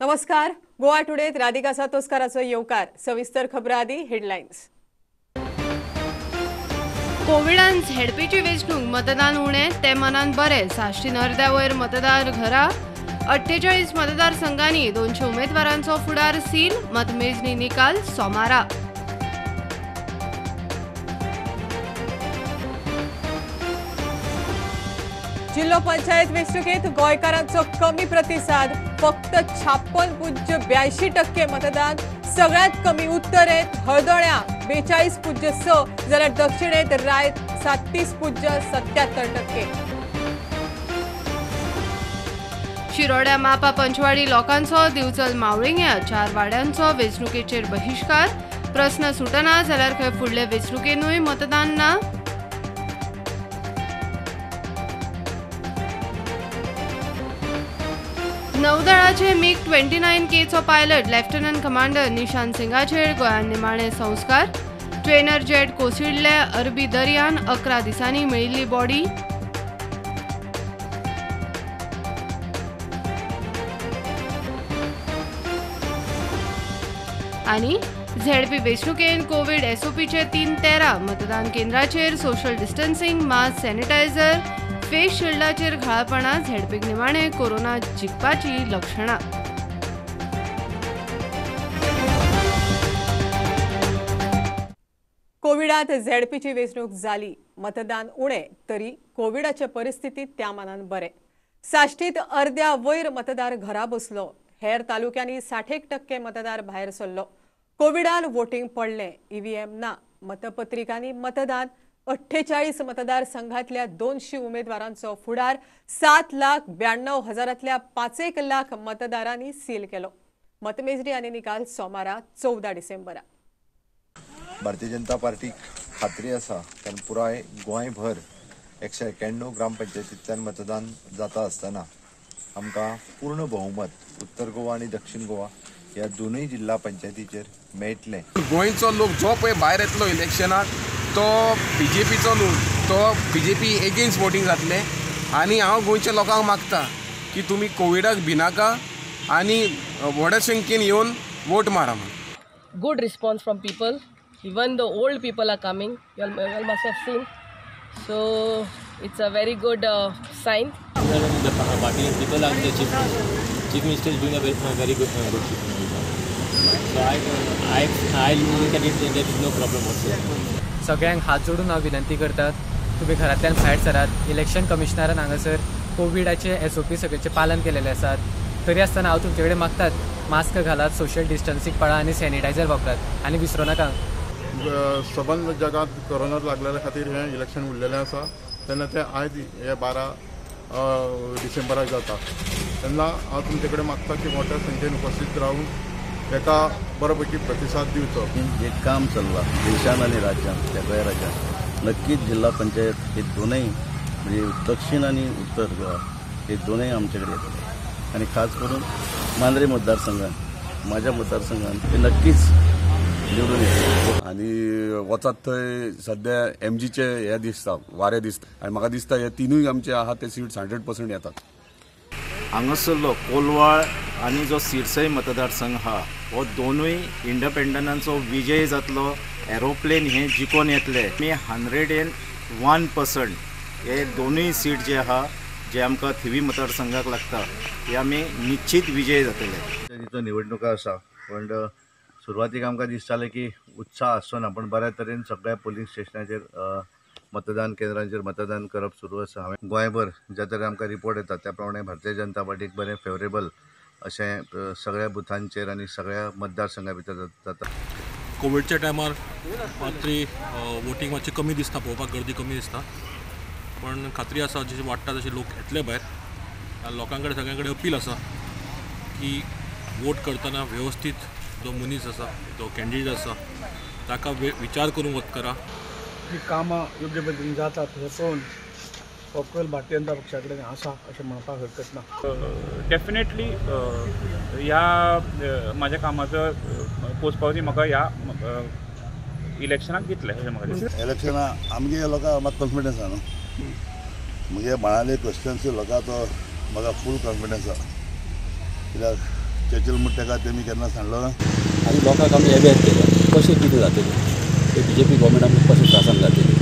नमस्कार. गोवा टुडेत राधिका सातोस्कराचो येवकार. सविस्तर खबरां आदी हेडलायन्स. कोविडान झेडपीची वेंचणूक मतदान उणे ते मनान बरे. साश्टीन अर्द्या वयर मतदार घरा. 48 मतदारसंघांनी 200 उमेदवारांचो फुडार सील. मतमेजणी निकाल सोमारा. जिल्लो पंचायत वेंचणुकेत गोंयकारांचो कमी प्रतिसाद. फक्त 56.82% मतदान. सगळ्यांत कमी उत्तरेत हळदोण्या 42.6 जाल्यार दक्षिणेत रायत 37.77%. शिरोड्या मापा पंचवाडी लोकांचो दिवचल मावळिंग्या 4 वाड्यांचो वेंचणुकेचेर बहिष्कार. प्रस्न सुटना जाल्यार खंय फुडले वेंचणुकेनूय मतदान ना. नौदळाचे MiG-29Kचो पायलट लेफ्टनंट कमांडर निशांत सिंगाचेर गोंयांत निमाणे संस्कार. ट्रेनर जेट कोसळिल्ले अरबी दर्यान 11 दिसांनी मेळिल्ली बॉडी. आनी झेडपी वेंचणुकेन कोविड SOPचे 313 मतदान केंद्राचेर social distancing, mask, sanitizer, face शिल्डाचेर घाळपणा. झेडपीक निमाणे कोरोना जिखपाची लक्षणां. कोविडांत झेडपीची वेंचणूक जाली. मतदान उणे तरी कोविडाचे परिस्थितीत त्या मानान बरे. साश्टीत अर्द्या वयर मतदार घरा बसलो. हेर तालुक्यांनी 60% मतदार भायर सरलो. कोविडान वोटिंग पडलें. EVM ना. मतपत्रिकांनी मतदान. 48 मतदारसंघातल्या 200 उमेदवारांचो फुडार. 7,92,000तल्या 5 लाख मतदारांनी सील केलो. मतमेजणी आनी निकाल सोमारा 14 डिसेंबरा. भारतीय जनता पार्टीक खात्री आसा कारण पुराय गोंयभर 191 ग्रामपंचायतींतल्यान मतदान जाता आसतना आमकां पूर्ण बहुमत उत्तर गोवा आनी दक्षिण गोवा ह्या दोनूय जिल्हा पंचायतीचेर मेळटलें. गोंयचो लोक जो पळय भायर येतलो इलेक्शनाक तो BJPचो न्हू, तो BJP एगेन्स्ट वोटींग जातलें. आनी हांव गोंयच्या लोकांक मागता की तुमी कोविडाक भिनाका आनी व्हडा संख्येन येवन वोट मारा. Good response from people. Even the old people are coming. You all must have seen. So it's a very good sign. The party people and the chief minister is doing a very good job. So I look at it that there is no problem whatsoever. सगळ्यांक हात जोडून हांव विनंती करतात तुम्ही घरांतल्यान भायर सरात. Election कमिशनरान हांगासर कोविडाचे SOP सगळ्याचे पालन केलेले आसात. तरी आसतना हांव तुमचे कडेन मागतात मास्क घालात, सोशल डिस्टन्सिंग पाळा आनी सॅनिटायझर वापरात आनी विसरूं नाका. सबंद जगात कोरोना लागलेल्या खातीर हें इलेक्शन उरलेलें आसा तेन्ना तें आयज हे 12 डिसेंबराक जाता. तेन्ना हांव तुमचे कडेन मागता की मोठ्या संख्येन उपस्थित रावन ताका बरो पैकी प्रतिसाद दिवचो. जे काम चल्लां देशान आनी राज्यान त्या गोंय राज्यात नक्कीच जिल्हा पंचायत हे दोनूय म्हणजे दक्षिण आनी उत्तर गोवा हे दोनूय आमचे कडेन येतले. आनी खास करून मांद्रे मतदारसंघात म्हाज्या मतदारसंघात ते नक्कीच निवडून येतले. आनी वचत थंय सद्या MGचे हे दिसता वारे दिसता आनी म्हाका दिसता हे तिनूय आमचे आहा ते सीट्स 100% येतात. हांगासरलो कोलवाळ आनी जो सिरसय मतदारसंघ आहा हो दोनूय इंडिपेंडंटांचो विजय जातलो. एरोप्लेन हे जिखून येतले. मी 101% हे दोनूय सीट जे आहा जे आमकां थिवी मतदारसंघाक लागता हे आमी निश्चित विजय जातले. तितून निवडणुका आसा पण सुरवातीक आमकां दिसतालें की उत्साह आसचो ना पण बऱ्या तरेन सगळ्या पोलिंग स्टेशनाचेर मतदान केंद्रांचेर मतदान करप सुरू आसा. हांवें गोंयभर ज्या तरेन आमकां रिपोर्ट येता त्या प्रमाणे भारतीय जनता पार्टीक बरें फेवरेबल अशें सगळ्या बुथांचेर आनी सगळ्या मतदारसंघा भितर जाता. कोविडच्या टायमार मात्री वोटींग मातशी कमी दिसता, पळोवपाक गर्दी कमी दिसता. पण खात्री आसा जशें वाडटा तशे लोक येतले भायर. लोकां कडेन सगळ्यां कडेन अपील आसा की वोट करतना वेवस्थीत जो मनीस आसा जो कॅन्डिडेट आसा ताका विचार करून वत करा. ही कामां योग्य पद्दतीन जातात हें पळोवन हो कल भारतीय जनता पक्षा कडेन आसा अशें म्हणपाक हरकत ना. डेफिनेटली ह्या म्हाज्या कामाचो पोचपावती म्हाका ह्या इलेक्शनाक दितले अशें म्हाका दिसता. इलेक्शना आमगे लोकांक म्हाका कॉन्फिडन्स आहा न्हू. म्हगे बाळाले क्वेश्चन्स लोकां तो म्हाका फूल कॉन्फिडन्स आहा. कित्याक चर्चिल म्हणटा तेका तेमी केन्ना सांगलो आनी लोकांक आमी अवेर केलें कशें कितें जातलें ते BJP गव्हर्मेंट आमकां कशें त्रासान घातलेली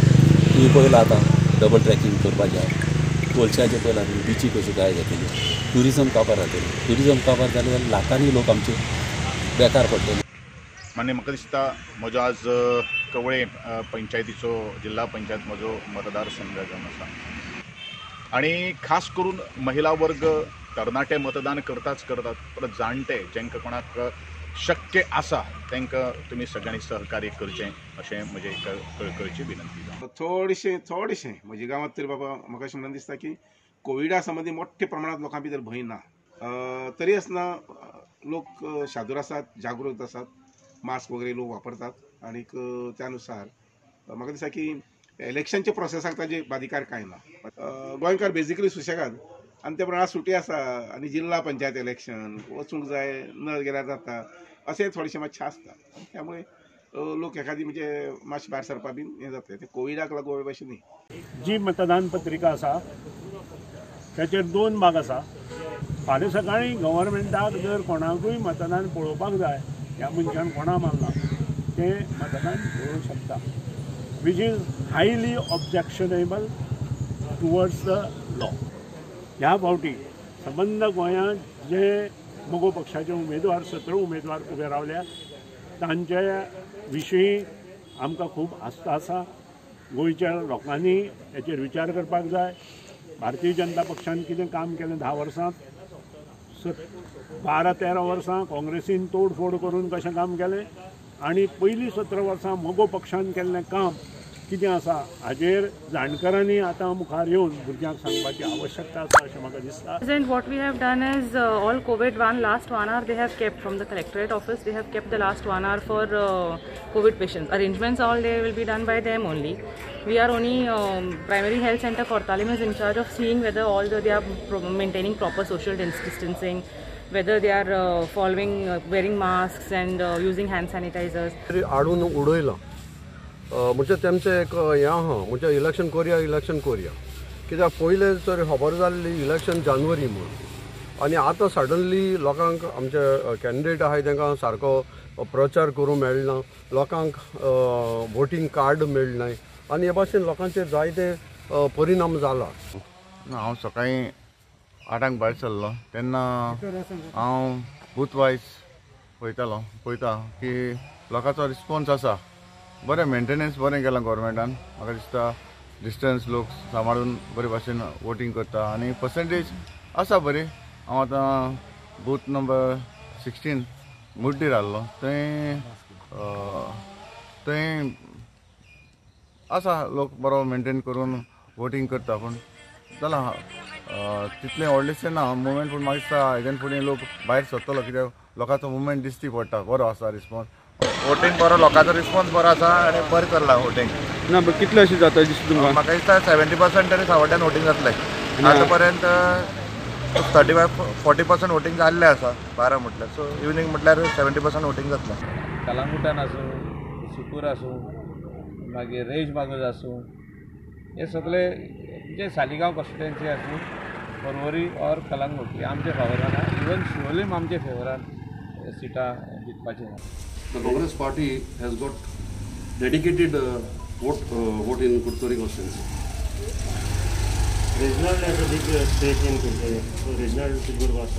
ती पयला आतां डबल ट्रॅकिंग करपाक जाय कोलशाचे पयला बिची कशी काय जातली ट्युरिजम काबार जातली ट्युरिजम काबार जाले जाल्यार लाखांनी लोक आमचे बेकार पडटले मान्य म्हाका दिसता म्हजो आज कवळे पंचायतीचो जिल्हा पंचायत म्हजो मतदारसंघ जावन आसा आनी खास करून महिला वर्ग तरणाटे मतदान करतात परत जाणटे जेंकां कोणाक शक्य आसा तांकां तुमी सगळ्यांनी सहकार्य करचें अशें म्हजें कळकळीची विनंती. थोडेशें म्हज्या गांवांत तरी बाबा म्हाका अशें म्हणून दिसता की कोविडा संबंधी मोठ्या प्रमाणांत लोकां भितर भंय ना तरी आसतना लोक शादूर आसात जागृत आसात मास्क वगैरे लोक वापरतात आणि त्यानुसार म्हाका दिसता की इलेक्शनच्या प्रोसेसाक ताजे बाधिकार कांय ना गोंयकार बेजिकली सुशेगाद आनी त्या प्रमाणात सुटी आसा आनी जिल्हा पंचायत इलेक्शन वचूंक जाय न गेल्यार जाता अशें थोडेशें मातशें आसता त्यामुळे लोक एखादी म्हणजे मातशें भायर सरपा बीन हें जातलें ते कोविडाक लागून अशें न्ही. जी मतदान पत्रिका आसा त्याचेर 2 भाग आसा. फाल्यां सकाळीं गव्हर्मेंटाक जर कोणाकूय मतदान पळोवपाक जाय ह्या मनशान कोणा मारला ते मतदान पळोवंक शकता which is highly objectionable towards the law. ह्या फावटी संबंद गोंयांत जे मोगो पक्षाचे उमेदवार 17 उमेदवार उबे रावल्या तांचे विशीं आमकां खूब आस्था आसा. गोंयच्या लोकांनी हेचेर विचार करपाक जाय. भारतीय जनता पक्षान कितें काम केलें 10 वर्सांत 12-13 वर्सां काँग्रेसीन तोडफोड करून कशें काम केलें आनी पयलीं 17 वर्सां मोगो पक्षान केल्लें काम कितें आसा हाजेर जाणकारांनी आतां मुखार येवन भुरग्यांक सांगपाची आवश्यकता आसा अशें म्हाका दिसता. What we have done is all COVID last 1 hour they have kept from the collectorate office. They have kept the last 1 hour for COVID patients. Arrangements all day will be done by them only. We are only primary health center Kortalim is in charge of seeing whether they are maintaining proper social distancing, whether they are wearing masks and using hand sanitizers. आडून उडयलां म्हणजे तेमचें एक हें आहा म्हणजे election कोरया कित्याक पयले तर खबर जाल्ली इलेक्शन जानेवारी म्हणून आनी आतां सडनली लोकांक आमचे कॅन्डिडेट आहाय तांकां सारको प्रचार करूंक मेळना लोकांक वोटींग कार्ड मेळनाय आनी हे भाशेन लोकांचेर जायते परिणाम जाला. हांव सकाळीं 8 भायर सरलो तेन्ना हांव बूथ वायज पळयता की लोकांचो रिस्पॉन्स आसा बरें मेंटेनन्स बरें केलां गव्हर्मेंटान. म्हाका दिसता डिस्टन्स लोक सांबाळून बरे भाशेन वोटींग करता आनी पर्सेंटेज आसा बरी. हांव आतां बूथ नंबर 16 मुड्डीर आहलो थंय आसा लोक बरो मेंटेन करून वोटींग करता पूण जालां तितलें व्हडलेंशें ना मुवमेंट पूण म्हाका दिसता हेज्यान फुडें लोक भायर सरतलो कित्याक लोकांचो मुवमेंट दिसती पडटा बरो आसा रिस्पॉन्स. वोटींग बरो लोकांचो रिस्पॉन्स बरो आसा आनी बरें चल्लां वोटींग. ना कितलें अशें जाता दिसता तुमकां? म्हाका दिसता 70% तरी सावड्ड्यान वोटींग जातलें. आतां पर्यंत 35-40% वोटींग जाल्लें आसा 12 म्हटल्यार. सो इवनिंग म्हटल्यार 70% वोटींग जातलें. कलांगुटान आसूं सुकूर आसूं मागीर रेज बागोज आसूं हे सगळे म्हणजे सालिगांव कॉन्स्टिट्युएन्सी आसूं परवरी और कलांगूट हे आमचे फेवरान आहा. इवन शिवोलीम आमचे फेवरान सिटां जिखपाचें ना. The Congress party has got dedicated vote in Kurturi constituency. Regional has a big stake in Kurturi. So regional figure was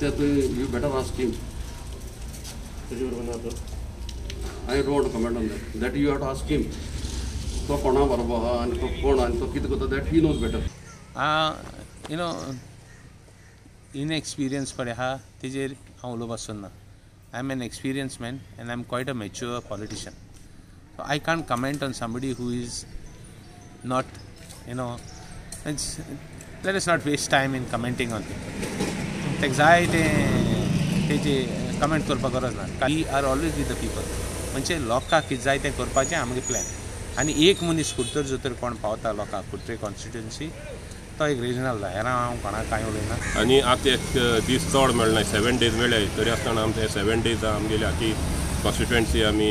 that you better ask him. I don't want to comment on that. That you have to ask him. तो कोणा बरोबर आहा आनी तो कोण आनी तो कितें करता that he knows better. You know inexperience पडे आहा तेजेर हांव उलोवपाक सोदना. I'm an experienced man and I'm quite a mature politician. So I can't comment on somebody who is not, let us not waste time in commenting on people. तेक जाय तेजे comment करपाक गरज ना. We are always with the people. म्हणजे लोकांक कितें जाय तें करपाचें आमगे प्लॅन. आनी एक मनीस कुर्तर जोतर कोण पावता लोकांक कुर्तरी कॉन्स्टिट्युएन्सी तो एक रिजनल जाय. हेरां हांव कोणाक कांय उलयना. आनी आतां एक दीस चड मेळनाय 7 days मेळ्ळे तरी आसतना आमचे 7 days आमगेली आखी कॉन्स्टिट्युएन्सी आमी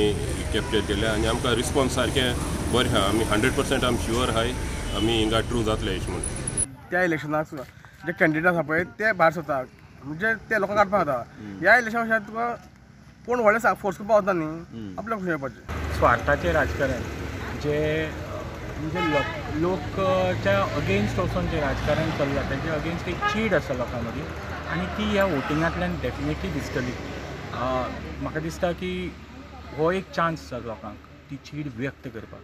कॅप्चर केल्या आनी आमकां रिस्पॉन्स सारकें बरें आहा. आमी 100% आमी शुअर आहाय आमी हिंगा ट्रू जातले अशें म्हणून. त्या इलेक्शनाक जे कॅन्डिडेट आसा पळय ते भायर सरता म्हणजे ते लोकांक काडपाक जाता. ह्या इलेक्शनाक तुका कोण व्हडले फोर्स करपाक वचना न्ही, आपल्याक खुशी येवपाचें. स्वार्थाचें राजकारण जे म्हणजे लोकच्या अगेन्स्ट वचून जे राजकारण चल्लां तेजे अगेन्स्ट एक चीड आसा लोकां मदीं आनी ती ह्या वोटिंगांतल्यान डेफिनेटली दिसतली. म्हाका दिसता की हो एक चान्स आसा लोकांक ती चीड व्यक्त करपाक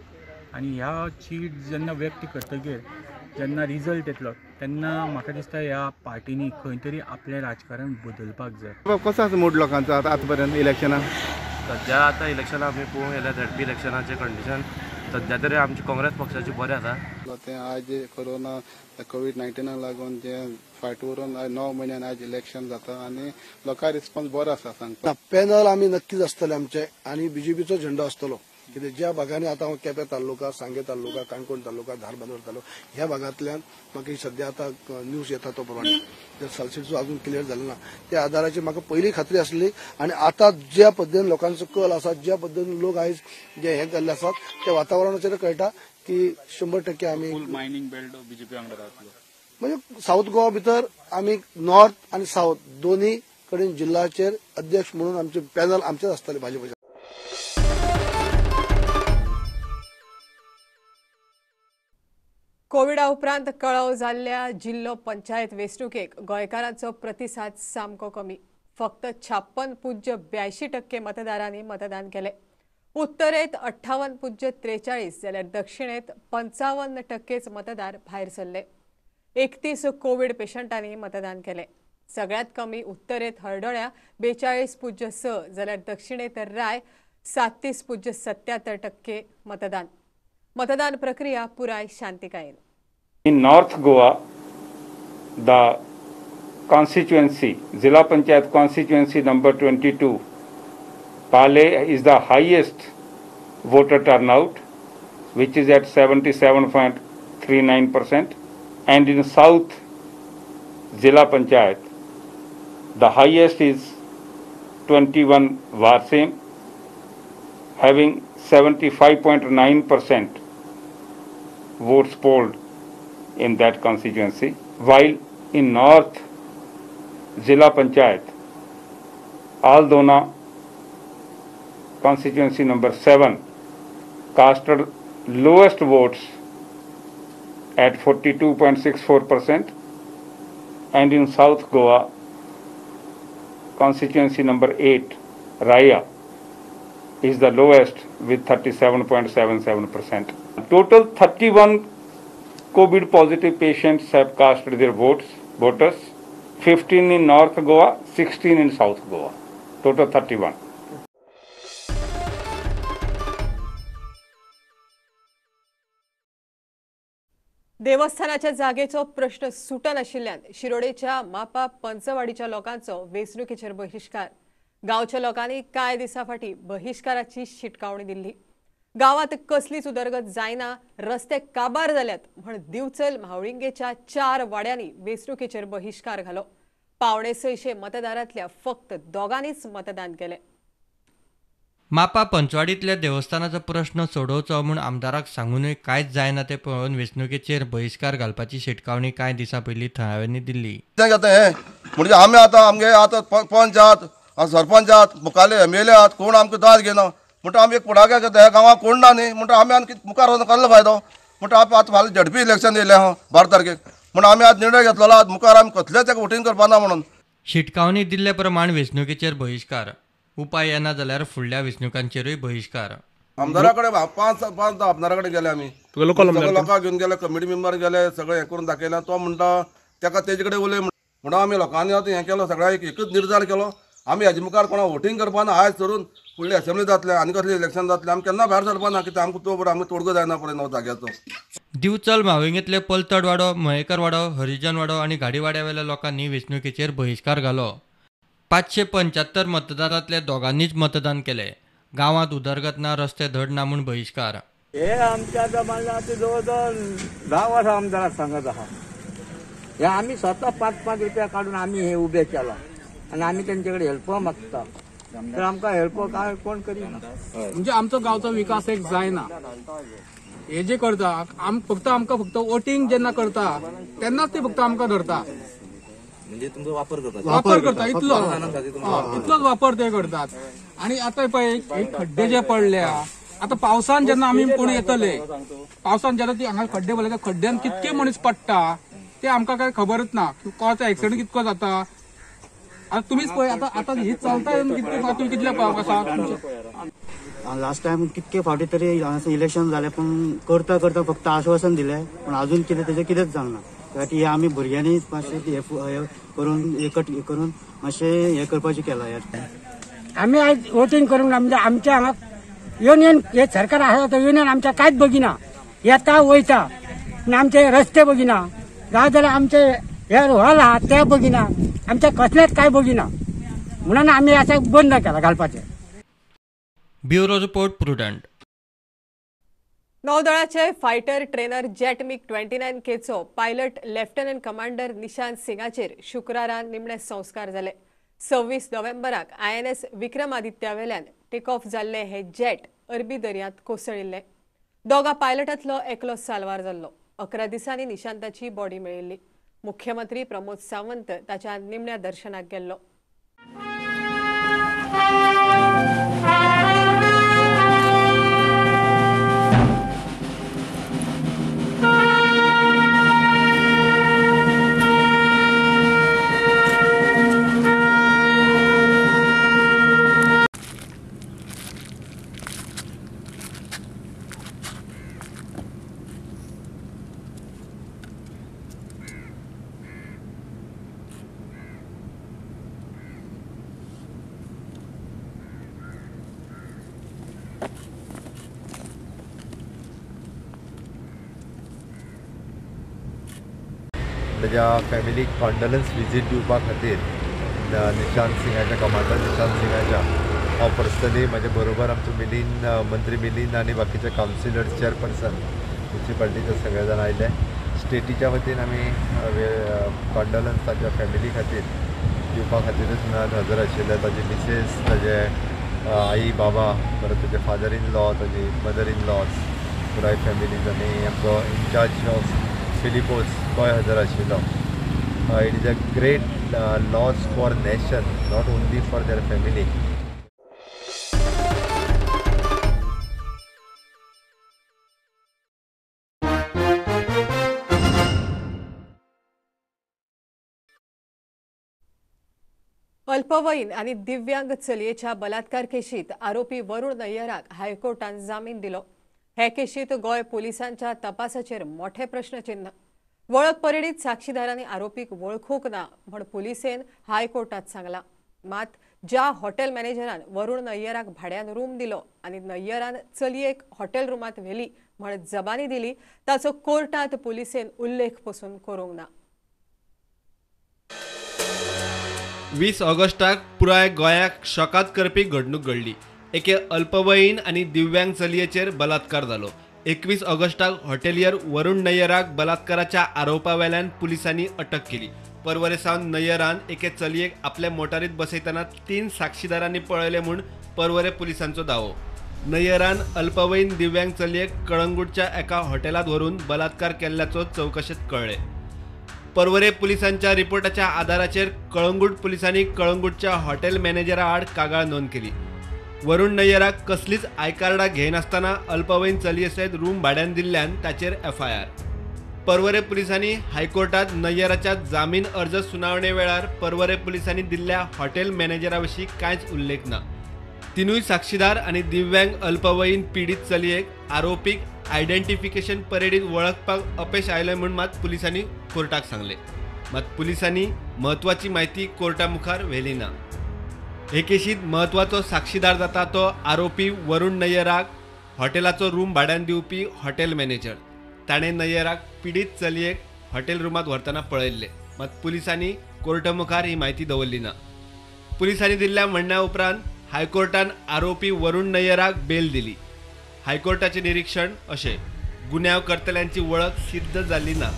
आनी ह्या चीड जेन्ना व्यक्त करतकीर जेन्ना रिजल्ट येतलो तेन्ना म्हाका दिसता ह्या पार्टीनी खंय तरी आपलें राजकारण बदलपाक जाय. कसो आसा मूड लोकांचो आतां पर्यंत इलेक्शनाक? सध्या आतां इलेक्शनां आमी पळोवंक गेल्यार झडपी इलेक्शनाचें कंडिशन सध्या तरी आमची काँग्रेस पक्षाची बरें आसा. तें आज कोरोना कोविड-19 लागून जे फाट व्हरून 9 म्हयन्यान आज इलेक्शन जाता आनी लोकां रिस्पॉन्स बरो आसा सांगता. पॅनल आमी नक्कीच आसतले आमचे आनी बीजेपीचो झेंडो आसतलो. कित्याक ज्या भागांनी आतां हांव केपें तालुका, सांगे तालुका, काणकोण तालुका, धारबांदोर तालुका ह्या भागांतल्यान म्हाका सध्या आतां न्यूज येता तो प्रमाणे सालसेटचो अजून क्लियर जालो ना त्या आदाराची म्हाका पयली खात्री आसली आनी आतां ज्या पद्दतीन लोकांचो कल आसा, ज्या पद्दतीन लोक आयज जे हे जाल्ले आसात त्या वातावरणाचेर कळटा की 100% आमी मायनिंग बेल्ट बीजेपी वांगडा जातलो. म्हणजे साऊथ गोवा भितर आमी नॉर्थ आनी साऊथ दोन्ही कडेन जिल्ल्याचेर अध्यक्ष म्हणून आमचे पॅनल आमचेच आसतले भाजपचे. कोविडा उपरांत कळाव जाल्ल्या जिल्लो पंचायत वेंचणुकेक गोंयकारांचो प्रतिसाद सामको कमी. फक्त 56.82% मतदारांनी मतदान केले. उत्तरेत 58.43 जाल्यार दक्षिणेत 55% मतदार भायर सरले. 31 कोविड पेशंटांनी मतदान केले. सगळ्यात कमी उत्तरेत हळदोळ्या 42.6 जाल्यार दक्षिणेत राय 37.77% मतदान. मतदान प्रक्रिया पुराय शांतिकायेन. In North Goa, the constituency, Zilla Panchayat constituency number 22, Pale is the highest voter turnout, which is at 77.39%. And in South Zilla Panchayat, the highest is 21 Varsem, having 75.9% votes polled in that constituency, while in North Zilla Panchayat, Aldona constituency number 7 casted lowest votes at 42.64%, and in South Goa constituency number 8 Raya is the lowest with 37.77%. Total 31 COVID positive patients have cast their voters, 15 in North Goa, 16 in South Goa, total 31. देवस्थानाच्या जागेचो प्रश्न सुटनाशिल्ल्यान शिरोडेच्या मापा पंचवाडीच्या लोकांचो वेंचणुकेचेर बहिष्कार. गांवच्या लोकांनी कांय दिसा फाटीं बहिष्काराची शिटकावणी दिल्ली. गावात कसलीच उदरगत जायना, रस्ते काबार जाल्यात म्हण दिवचल म्हावळिंगेच्या 4 वाड्यांनी वेंचणुकेचेर बहिष्कार घालो. 650 मतदारांतल्या फक्त 2गांनीच मतदान केले. मापा पंचवाडीतल्या देवस्थानाचो प्रश्न सोडोवचो म्हूण आमदाराक सांगूनय कांयच जायना ते पळोवन वेंचणुकेचेर बहिष्कार घालपाची शिटकावणी कांय दिसा पयलीं थळाव्यांनी दिल्ली. म्हणजे आमी आतां पंच आहात, सरपंच आहात, मुखाले MLA आहात, कोण आमकां दाद घेना म्हणटा आमी एक फुडाकार घेता. ह्या गांवांत कोण ना न्ही म्हणटा आमी आनी मुखार वचून कसलो फायदो म्हणटा आतां फाल्यां झडपी इलेक्शन येयलें आहा 12 तारखेक म्हण आमी आज निर्णय घेतलेलो आहा मुखार आमी कसलेच एक वोटींग करपाना म्हणून. शिटकावणी दिल्ले प्रमाण वेंचणुकेचेर बहिष्कार. उपाय येना जाल्यार फुडल्या वेंचणुकांचेरूय बहिष्कार. आमदारा कडेन 5 आमदारा कडेन गेले आमी, लोकांक घेवन गेले, कमिटी मेंबर गेले, सगळें हें करून दाखयलें. तो म्हणटा ताका तेजे कडेन उलय म्हणून आमी लोकांनी आतां हें केलो, सगळ्यांक एकच निर्धार केलो आमी हेजे मुखार कोणा वोटींग करपाना. आयज धरून फुडली असेंब्ली जातले आनी कसलें इलेक्शन जातलें आमी केन्ना भायर सरपाना, कित्याक आमकां तो बरो आमकां तोडगो जायना पळय न्हू जाग्याचो. दिवचल म्हावळिंगेंतले पलतड वाडो, मयेकर वाडो, हरिजन वाडो आनी गाडीवाड्यावेल्या लोकांनी वेंचणुकेचेर बहिष्कार घालो. 575 मतदारांतले 2गांनीच मतदान केले. गांवांत उदरगत ना, रस्ते धड ना म्हूण बहिष्कार. हे आमच्या जमान्यात जवळ जवळ 10 वर्सां आमदाराक सांगत आहा. हे आमी स्वता 5-5 रुपया काडून आमी हे उबे केला आनी आमी तेंचे कडेन हेल्प मागता, तर आमकां हेल्प काय कोण करिना. म्हणजे आमचो गांवचो विकास एक जायना. हे जे करता फक्त आमकां फक्त वोटींग जेन्ना करता तेन्नाच ते फक्त आमकां धरता. म्हणजे तुमचा वापर करतात इतलोच वापर ते करतात. आणि आता पळय खड्डे जे पडल्या, आता पावसान जेन्ना आमी कोण येतले, पावसान जेन्ना ती हांगा खड्डे पडले, त्या खड्ड्यान कितके मनीस पडटा ते आमकां काय खबरच ना. कोणाचो एक्सिडेंट कितको जाता. आता तुम्हीच पळय, आता ही चलता कितले पावस आसा. लास्ट टाइम कितके फावटी तरी इलेक्शन जालें, पण करता करता फक्त आश्वासन दिलें, पण अजून कितें तेजें कितेंच जालना. त्यासाठी हे आमी भुरग्यांनी मातशें हे करून एकट करून मातशें हे करपाचें केलां. आम्ही आज वोटिंग करून म्हणजे आमच्या हांगा युनियन हे सरकार आसा तो युनियन आमच्या कांयच बघिना. येता वयता पूण आमचे रस्ते बघिना, जाय जाल्यार आमचे हे हॉल आहा ते बघिना, आमच्या कसलेच काय बघिना. म्हणून आम्ही असं बंद केला घालपाचें. Bureau report Prudent. नौदळाचे फायटर ट्रेनर जेट मिग 29Kचो पायलट लेफ्टनंट कमांडर निशांत सिंगाचेर शुक्रारान निमणे संस्कार जाले. 26 नोव्हेंबराक INS विक्रमादित्यावेल्यान टेक ऑफ जाल्ले हे जेट अरबी दर्यांत कोसळिल्ले. दोगा पायलटांतलो एकलो साल्वार जाल्लो. 11 दिसांनी निशांताची बॉडी मेळिल्ली. मुख्यमंत्री प्रमोद सावंत ताच्या निमण्या दर्शनाक गेल्लो. ताज्या फॅमिलीक कॉन्डलन्स विजीट दिवपा खातीर निशांत सिंगाच्या कमांडर निशांत सिंगाच्या हांव पर्सनली म्हाजे बरोबर आमचो मिलीन मंत्री मिलीन आनी बाकीचे कावन्सिलर्स चेअरपर्सन म्युन्सिपाल्टीचे सगळे जाण आयले. स्टेटीच्या वतीन आमी कॉन्डलन्स ताज्या फॅमिली खातीर दिवपा खातीरच मेळून हजर आशिल्ले. ताजी मिसेस, ताजे आई बाबा, परत ताजे फादर इन लॉ, ताजी मदर इन लॉज, पुराय फॅमिलीज आनी आमचो इन्चार्ज ऑफ फिलिपोस गोंय हजर आशिल्लो. It is a great loss for nation, not only for their family. अल्पवयीन आणि दिव्यांग चलयेच्या बलात्कार केशीत आरोपी वरुण नय्यराक हायकोर्टान जामीन दिलो. हे केशीत गोय पोलिसांच्या तपासाचेर मोठे प्रश्नचिन्ह. वळख परिणीत साक्षीदारांनी आरोपीक वळखूंक ना म्हण पुलिसेन हायकोर्टात सांगला. मात ज्या हॉटेल मॅनेजरान वरुण नय्यराक भाड्यान रूम दिलो आनी नय्यरान चलयेक हॉटेल रूमात व्हेली म्हण जबानी दिली ताचो कोर्टात पुलिसेन उल्लेख पसून करूंक ना. 20 ऑगस्टाक पुराय गोंयाक शॉकात करपी घडणूक घडली. एके अल्पवयीन आनी दिव्यांग चलयेचेर बलात्कार जालो. 21 ऑगस्टाक हॉटेलियर वरुण नय्यराक बलात्काराच्या आरोपावेल्यान पुलिसांनी अटक केली. परवरे सावन नय्यरान एके चलयेक आपल्या मोटारीत बसयतना 3 साक्षीदारांनी पळयले म्हूण परवरे पुलिसांचो दावो. नय्यरान अल्पवयीन दिव्यांग चलयेक कळंगूटच्या एका हॉटेलात व्हरून बलात्कार केल्ल्याचो चौकशेत कळ्ळे. परवरे पुलिसांच्या रिपोर्टाच्या आधाराचेर कळंगूट पुलिसांनी कळंगूटच्या हॉटेल मॅनेजरा आड कागाळ नोंद केली. वरुण नय्यराक कसलीच आय कार्डां घेयनासतना अल्पवयीन चलये सयत रूम भाड्यान दिल्ल्यान ताचेर FIR. परवरे पुलिसांनी हायकोर्टात नय्यराच्या जामीन अर्ज सुनावणे वेळार परवरे पुलिसांनी दिल्ल्या हॉटेल मॅनेजरा विशीं कांयच उल्लेख ना. तिनूय साक्षीदार आनी दिव्यांग अल्पवयीन पीडित चलयेक आरोपीक आयडेंटिफिकेशन परेडीत वळखपाक अपयश आयलें म्हूण मात पुलिसांनी कोर्टाक सांगले. मात पुलिसांनी म्हत्वाची म्हायती कोर्टा मुखार व्हेली ना. हे केशीत म्हत्वाचो साक्षीदार जाता तो आरोपी वरुण नय्यराक हॉटेलाचो रूम भाड्यान दिवपी हॉटेल मॅनेजर. ताणें नय्यराक पीडित चलयेक हॉटेल रूमात व्हरतना पळयल्ले. मात पुलिसांनी कोर्टा मुखार ही म्हायती दवरली ना. पुलिसांनी दिल्ल्या म्हणण्या उपरांत हायकोर्टान आरोपी वरुण नय्यराक बेल दिली. हायकोर्टाचे निरीक्षण अशें: गुन्यांव करतल्यांची वळख सिद्ध जाल्ली ना.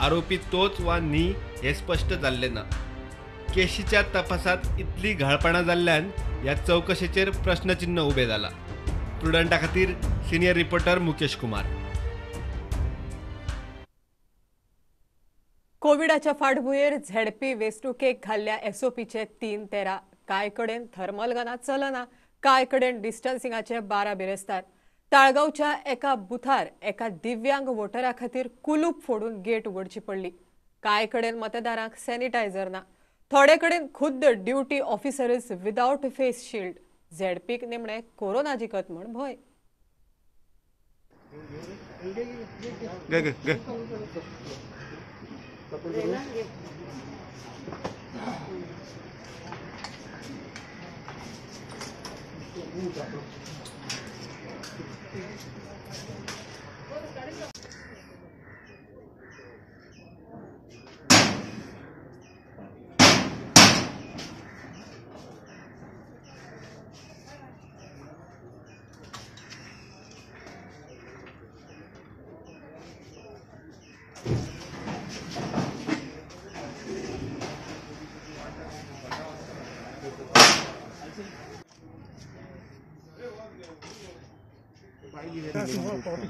आरोपी तोच वा न्ही हें स्पश्ट जाल्लें ना. केशीच्या तपासात इतली घाळपणां जाल्ल्यान ह्या चौकशेचेर प्रश्नचिन्ह उबें जाला. प्रुडंटा खातीर सिनियर रिपोर्टर मुकेश कुमार. कोविडाच्या फाटभुंयेर झेडपी वेंचणुकेक घाल्ल्या एसओपीचे 3-13 कांय कडेन थर्मल गनां चलना, कांय कडेन डिस्टन्सिंगाचे 12 बिरेस्तार. ताळगांवच्या एका बुथार एका दिव्यांग वोटरा खातीर कुलूप फोडून गेट उगडची पडली. कांय कडेन मतदारांक सॅनिटायझर ना. थोडे कडेन खुद्द duty officers without face shield. झेडपीक निमणे कोरोना जिखत म्हूण भंय.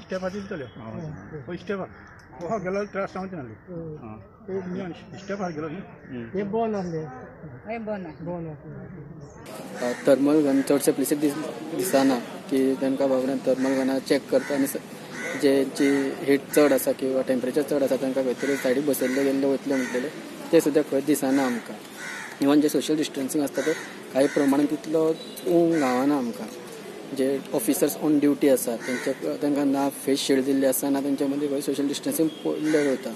स्टेपा दिसतल्यो स्टेपा गेलो त्रास सांगचे नासले स्टेपार गेलो न्ही हे बंद आसले हे बंद थर्मल गन चडशे प्लेसीर दिसना की तांकां बाबड्यान थर्मल गनां चॅक करता आनी जेची हीट चड आसा किंवा टेम्परेचर चड आसा तांकां खंय तरी सायडीक बसयल्ले गेल्ले वतले म्हणटले ते सुद्दां खंय दिसना आमकां. इवन जे सोशल डिस्टन्सिंग आसता ते कांय प्रमाणान तितलो गावना आमकां. जे ऑफिसर्स ऑन ड्युटी आसा तांकां ना फेस शिल्ड दिल्ले आसा ना तांच्या मदीं खंय सोशल डिस्टन्सिंग पडलें वता.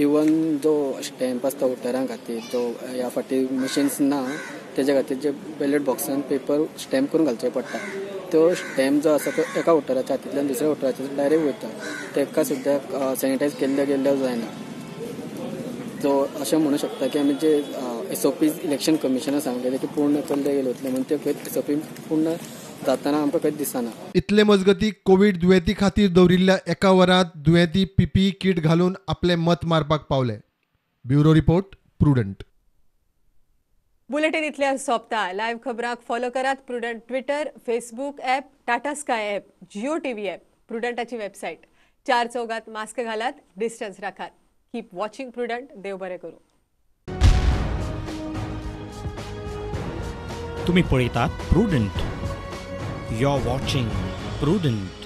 इवन जो स्टॅम्प आसता वोटरां खातीर जो ह्या फाटी मशिन्स ना तेज्या खातीर जे बॅलेट बॉक्सान पेपर स्टॅम्प करून घालचो पडटा. तो स्टॅम्प जो आसा तो एका वोटराच्या हातींतल्यान दुसऱ्या वोटराच्या डायरेक्ट वयता. ताका सुद्दां सॅनिटायज केल्ले जायना. जो अशें म्हणू शकता की आमी जे एसओपी इलेक्शन कमिशनान सांगलेले की पूर्ण केल्ले गेले वतले म्हणून ते एसओपी पूर्ण जाताना आमकां खंय दिसना. इतले मजगती कोविड दुयेंती खातीर दवरिल्ल्या एका वरांत दुयेंती पीपीई किट घालून आपले मत मारपाक पावले. Bureau report prudent. बुलेटिन इतल्या सोंपता. लायव्ह खबराक फॉलो करात Prudent Twitter, Facebook app, Tata sky app, Jio TV app, प्रुडंटाची वेबसायट. 4 चौगात मास्क घालात, डिस्टन्स राखात. Keep watching Prudent. देव बरें करूं. तुम्ही पळयतात प्रुडंट. You're watching Prudent.